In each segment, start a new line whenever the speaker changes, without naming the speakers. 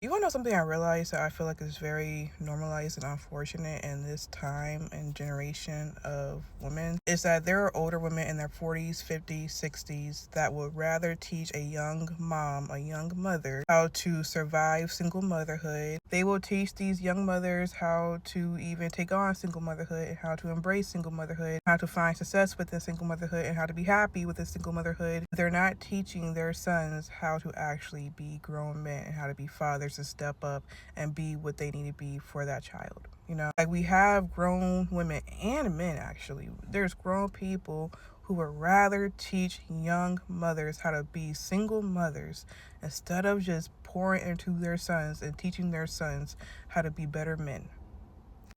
You want to know something I realized that I feel like is very normalized and unfortunate in this time and generation of women is that there are older women in their 40s, 50s, 60s that would rather teach a young mom, a young mother, how to survive single motherhood. They will teach these young mothers how to even take on single motherhood and how to embrace single motherhood, how to find success within single motherhood, and how to be happy with a single motherhood. They're not teaching their sons how to actually be grown men and how to be fathers and step up and be what they need to be for that child. Like we have grown women and men actually. There's grown people who would rather teach young mothers how to be single mothers instead of just pouring into their sons and teaching their sons how to be better men.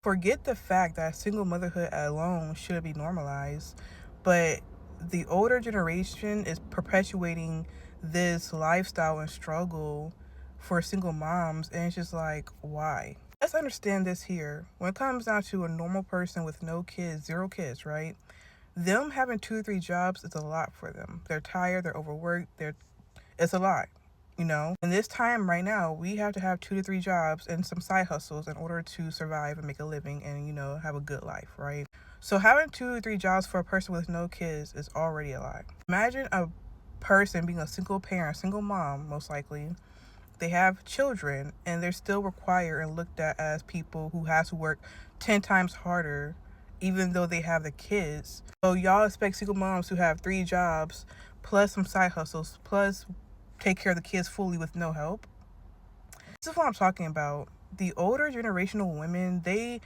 Forget the fact that single motherhood alone shouldn't be normalized, but the older generation is perpetuating this lifestyle and struggle for single moms, and it's just like, why? Let's understand this here. When it comes down to a normal person with no kids, zero kids, right? Them having 2 or 3 jobs is a lot for them. They're tired, they're overworked, it's a lot. In this time right now, we have to have 2 to 3 jobs and some side hustles in order to survive and make a living and, have a good life, right? So having 2 or 3 jobs for a person with no kids is already a lot. Imagine a person being a single parent, single mom, most likely. They have children and they're still required and looked at as people who have to work 10 times harder even though they have the kids. So y'all expect single moms to have 3 jobs plus some side hustles plus take care of the kids fully with no help. This is what I'm talking about. The older generational women, they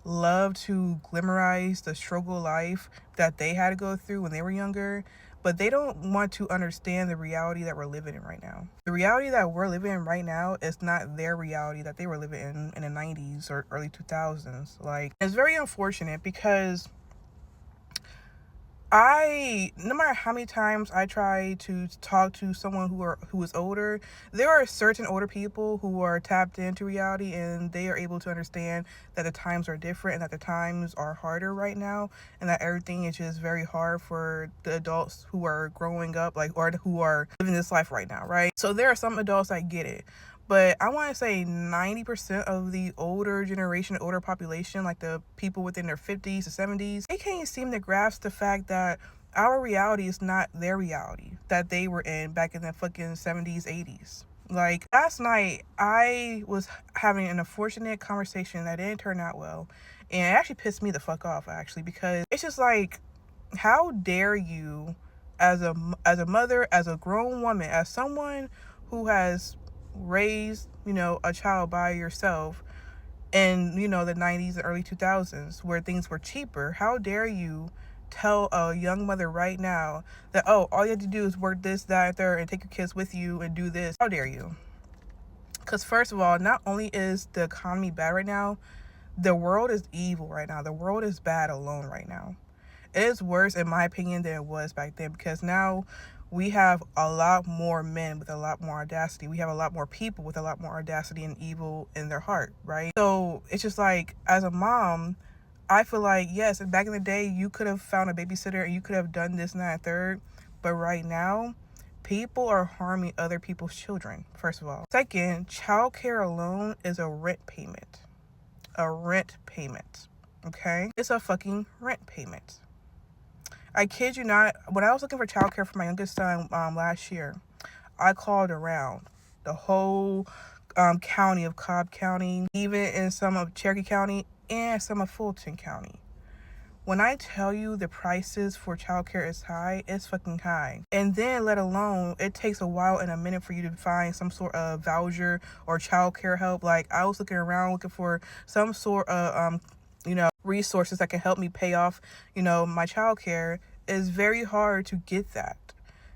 love to glamorize the struggle life that they had to go through when they were younger, but they don't want to understand the reality that we're living in right now. The reality that we're living in right now is not their reality that they were living in the 90s or early 2000s. Like, it's very unfortunate because no matter how many times I try to talk to someone who is older, there are certain older people who are tapped into reality and they are able to understand that the times are different and that the times are harder right now and that everything is just very hard for the adults who are growing up, like, or who are living this life right now, right? So there are some adults that get it. But I want to say 90% of the older generation, older population, like the people within their 50s to 70s, they can't seem to grasp the fact that our reality is not their reality that they were in back in the fucking 70s, 80s. Like, last night, I was having an unfortunate conversation that didn't turn out well. And it actually pissed me the fuck off, actually, because it's just like, how dare you, as a mother, as a grown woman, as someone who has raised, a child by yourself in, the 90s and early 2000s where things were cheaper, how dare you tell a young mother right now that, oh, all you have to do is work this, that, and third, and take your kids with you and do this? How dare you? Because first of all, not only is the economy bad right now, the world is evil right now. The world is bad alone right now. It is worse, in my opinion, than it was back then, because now we have a lot more men with a lot more audacity. We have a lot more people with a lot more audacity and evil in their heart, right? So it's just like, as a mom, I feel like, yes, back in the day, you could have found a babysitter and you could have done this and that and third. But right now, people are harming other people's children, first of all. Second, childcare alone is a rent payment. A rent payment, okay? It's a fucking rent payment. I kid you not, when I was looking for childcare for my youngest son last year, I called around the whole county of Cobb County, even in some of Cherokee County and some of Fulton County. When I tell you the prices for childcare is high, it's fucking high. And then, let alone, it takes a while and a minute for you to find some sort of voucher or childcare help. Like, I was looking around looking for some sort of resources that can help me pay off, my childcare. It's very hard to get that.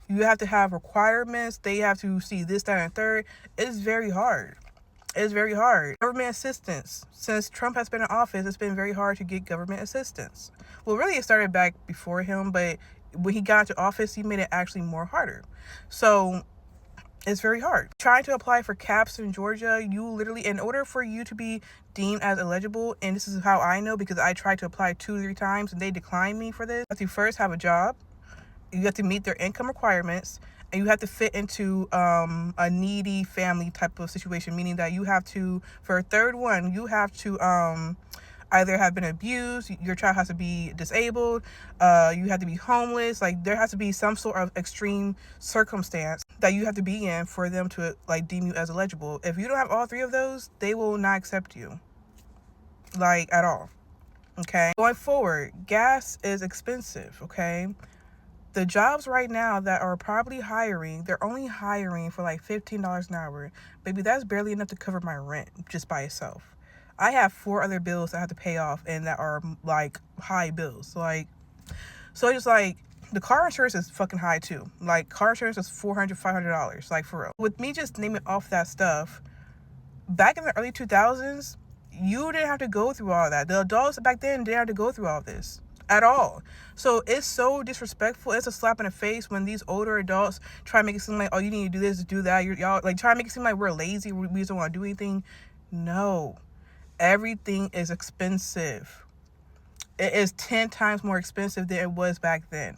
You have to have requirements. They have to see this, that, and third. It's very hard. It's very hard. Government assistance. Since Trump has been in office, it's been very hard to get government assistance. Well, really, it started back before him, but when he got into office, he made it actually more harder. So it's very hard. Trying to apply for CAPS in Georgia, you literally, in order for you to be deemed as eligible, and this is how I know because I tried to apply 2 or 3 times and they declined me for this, you have to first have a job. You have to meet their income requirements, and you have to fit into a needy family type of situation, meaning that you have to, for a third one, you have to either have been abused, your child has to be disabled, you have to be homeless. Like, there has to be some sort of extreme circumstance that you have to be in for them to like deem you as eligible. If you don't have all three of those, they will not accept you, like, at all. Okay, going forward, gas is expensive. Okay, the jobs right now that are probably hiring, they're only hiring for like $15 an hour. Baby, that's barely enough to cover my rent just by itself. I have 4 other bills I have to pay off and that are like high bills. Like, so it's like, the car insurance is fucking high too. Like, car insurance is $400-$500, like, for real. With me just naming off that stuff, back in the early 2000s, you didn't have to go through all that. The adults back then didn't have to go through all this at all. So it's so disrespectful. It's a slap in the face when these older adults try to make it seem like, oh, you need to do this, do that. Y'all like try to make it seem like we're lazy, we just don't want to do anything. No, everything is expensive. It is 10 times more expensive than it was back then.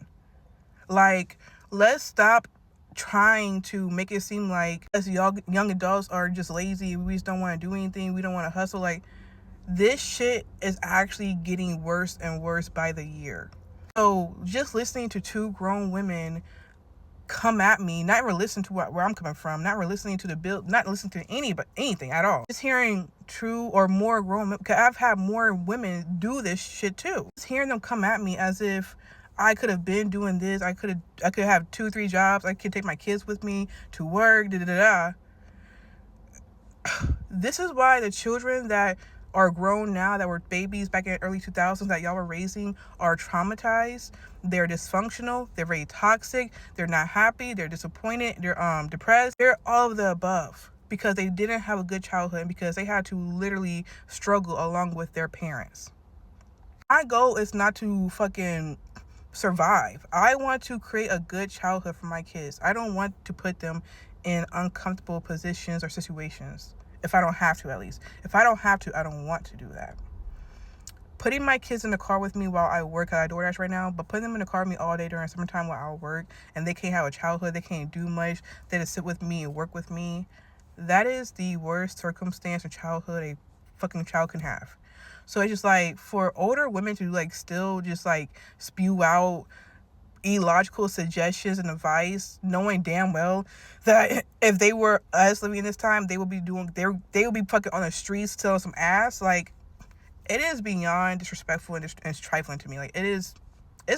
Like, let's stop trying to make it seem like us young adults are just lazy, we just don't want to do anything, we don't want to hustle. Like, this shit is actually getting worse and worse by the year. So just listening to 2 grown women come at me, not even listening to where I'm coming from, not really listening to the bill, not listening to anything at all, just hearing 2 or more grown, because I've had more women do this shit too, just hearing them come at me as if I could have been doing this, I could have 2-3 jobs, I could take my kids with me to work, This is why the children that are grown now, that were babies back in the early 2000s that y'all were raising, are traumatized. They're dysfunctional. They're very toxic. They're not happy. They're disappointed. They're depressed. They're all of the above because they didn't have a good childhood, because they had to literally struggle along with their parents. My goal is not to fucking survive. I want to create a good childhood for my kids. I don't want to put them in uncomfortable positions or situations. If I don't have to, at least. If I don't have to, I don't want to do that. Putting my kids in the car with me while I work, I DoorDash right now, but putting them in the car with me all day during summertime while I work, and they can't have a childhood, they can't do much, they just sit with me and work with me, that is the worst circumstance or childhood a fucking child can have. So it's just like, for older women to like still just like spew out illogical suggestions and advice, knowing damn well that if they were us living in this time, they would be fucking on the streets selling some ass. Like, it is beyond disrespectful and trifling to me. Like, it's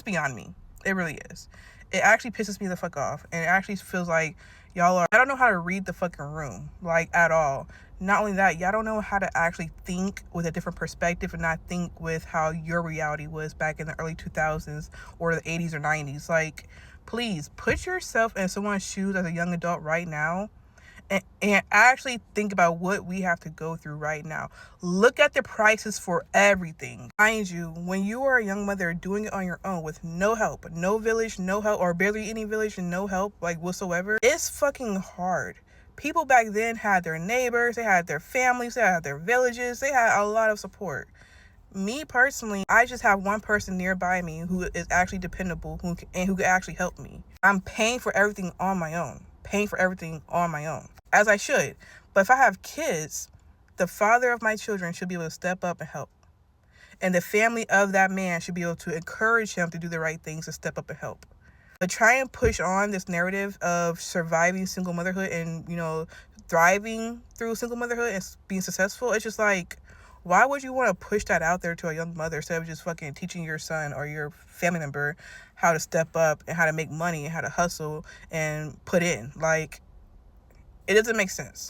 beyond me. It really is. It actually pisses me the fuck off, and it actually feels like I don't know how to read the fucking room, like, at all. Not only that, y'all don't know how to actually think with a different perspective and not think with how your reality was back in the early 2000s or the 80s or 90s. Like, please put yourself in someone's shoes as a young adult right now and actually think about what we have to go through right now. Look at the prices for everything. Mind you, when you are a young mother doing it on your own with no help, no village, no help, or barely any village and no help, like, whatsoever, it's fucking hard. People back then had their neighbors, they had their families, they had their villages, they had a lot of support. Me personally, I just have one person nearby me who is actually dependable, who can actually help me. I'm paying for everything on my own. As I should. But if I have kids, the father of my children should be able to step up and help. And the family of that man should be able to encourage him to do the right things, to step up and help. But try and push on this narrative of surviving single motherhood and, thriving through single motherhood and being successful. It's just like, why would you want to push that out there to a young mother instead of just fucking teaching your son or your family member how to step up and how to make money and how to hustle and put in? Like, it doesn't make sense.